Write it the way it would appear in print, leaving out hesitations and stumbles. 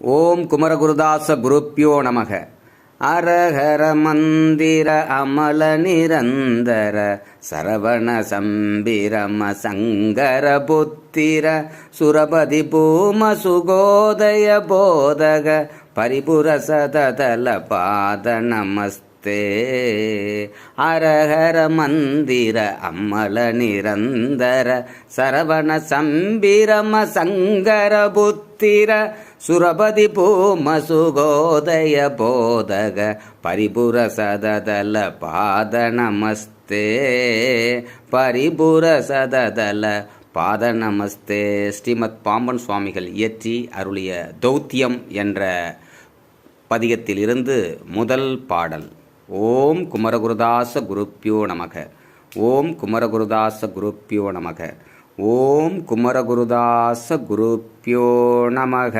ஓம் குமரகுருதாச குருப்பியோ நமக. அரஹர மந்திர அமல நிரந்தர சரவண சம்பிரம சங்கர புத்திர சுரபதி பூம சுகோதய போதக பரிபுர சததல பாத நமஸ்தே. அரஹர மந்திர அமல நிரந்தர சரவண சம்பிரம சங்கர புத்திர சுரபதி பூம சுகோதய போதக பரிபுர சததல பாத நமஸ்தே. பரிபுர சததல பாத நமஸ்தே. ஸ்ரீமத் பாம்பன் சுவாமிகள் இயற்றி அருளிய தௌத்தியம் என்ற பதிகத்திலிருந்து முதல் பாடல். ஓம் குமரகுருதாச குருப்பியோ நமக. ஓம் குமரகுருதாச குருப்பியோ நமக. ஓம் குமரகுருதாச குருப்பியோ நமக.